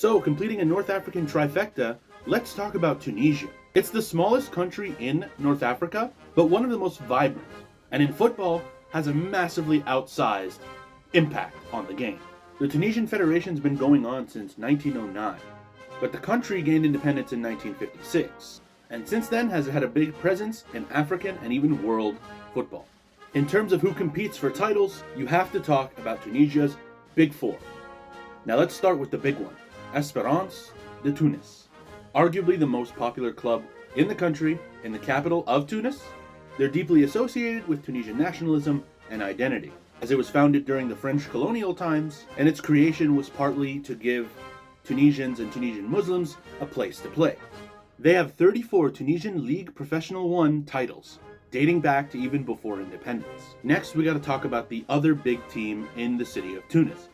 So, completing a North African trifecta, let's talk about Tunisia. It's the smallest country in North Africa, but one of the most vibrant, and in football, has a massively outsized impact on the game. The Tunisian Federation's been going on since 1909, but the country gained independence in 1956, and since then has had a big presence in African and even world football. In terms of who competes for titles, you have to talk about Tunisia's Big Four. Now let's start with the big one, Espérance de Tunis. Arguably the most popular club in the country, in the capital of Tunis. They're deeply associated with Tunisian nationalism and identity, as it was founded during the French colonial times, and its creation was partly to give Tunisians and Tunisian Muslims a place to play. They have 34 Tunisian League Professional 1 titles, dating back to even before independence. Next, we gotta talk about the other big team in the city of Tunis,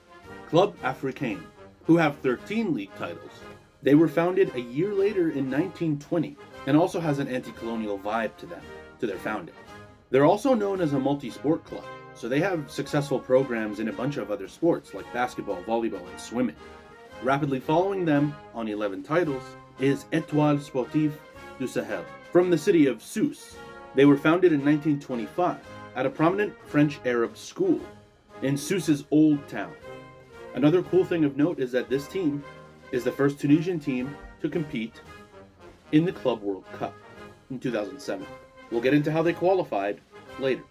Club Africain, who have 13 league titles. They were founded a year later in 1920, and also has an anti-colonial vibe to them, to their founding. They're also known as a multi-sport club, so they have successful programs in a bunch of other sports like basketball, volleyball, and swimming. Rapidly following them on 11 titles is Étoile Sportive du Sahel, from the city of Sousse. They were founded in 1925 at a prominent French Arab school in Sousse's Old Town. Another cool thing of note is that this team is the first Tunisian team to compete in the Club World Cup in 2007. We'll get into how they qualified later.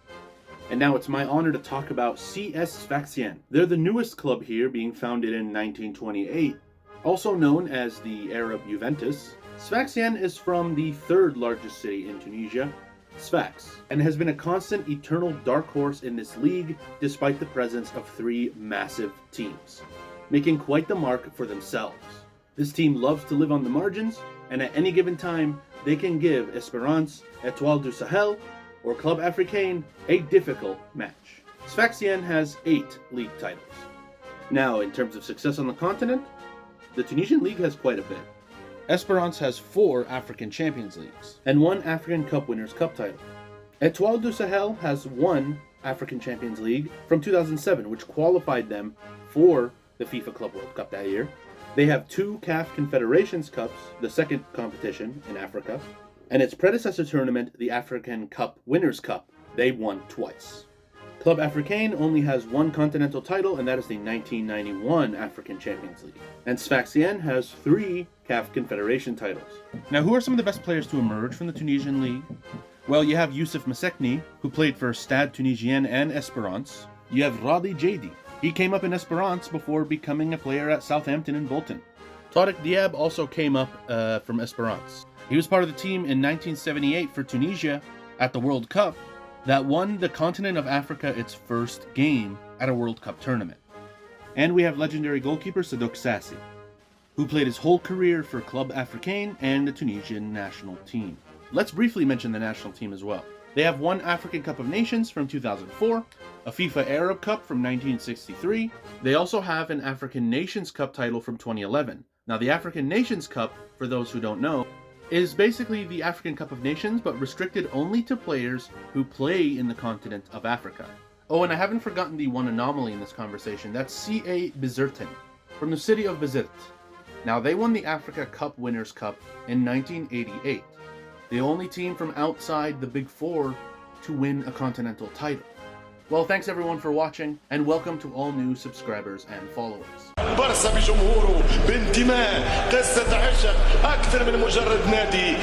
And now it's my honor to talk about CS Sfaxien. They're the newest club here, being founded in 1928. Also known as the Arab Juventus, Sfaxien is from the third largest city in Tunisia, Sfax, and has been a constant eternal dark horse in this league despite the presence of three massive teams, making quite the mark for themselves. This team loves to live on the margins, and at any given time, they can give Espérance, Étoile du Sahel, or Club Africain a difficult match. Sfaxien has 8 league titles. Now, in terms of success on the continent, the Tunisian league has quite a bit. Espérance has 4 African Champions Leagues, and 1 African Cup Winners' Cup title. Étoile du Sahel has 1 African Champions League from 2007, which qualified them for the FIFA Club World Cup that year. They have 2 CAF Confederations Cups, the second competition in Africa, and its predecessor tournament, the African Cup Winners' Cup, they won twice. Club Africain only has 1 continental title, and that is the 1991 African Champions League. And Sfaxien has 3 CAF Confederation titles. Now, who are some of the best players to emerge from the Tunisian league? Well, you have Youssef Massekni, who played for Stade Tunisien and Espérance. You have Radi Jadi. He came up in Espérance before becoming a player at Southampton and Bolton. Tariq Diab also came up from Espérance. He was part of the team in 1978 for Tunisia at the World Cup that won the continent of Africa its first game at a World Cup tournament. And we have legendary goalkeeper Sadouk Sassi, who played his whole career for Club Africain and the Tunisian national team. Let's briefly mention the national team as well. They have 1 African Cup of Nations from 2004, a FIFA Arab Cup from 1963. They also have an African Nations Cup title from 2011. Now, the African Nations Cup, for those who don't know, is basically the African Cup of Nations, but restricted only to players who play in the continent of Africa. Oh, and I haven't forgotten the one anomaly in this conversation. That's CA Bizertin, from the city of Bizerte. Now, they won the Africa Cup Winners' Cup in 1988. The only team from outside the Big Four to win a continental title. Well, thanks everyone for watching, and welcome to all new subscribers and followers. برسا بجمهوره بانتماء قصة عشق أكثر من مجرد نادي.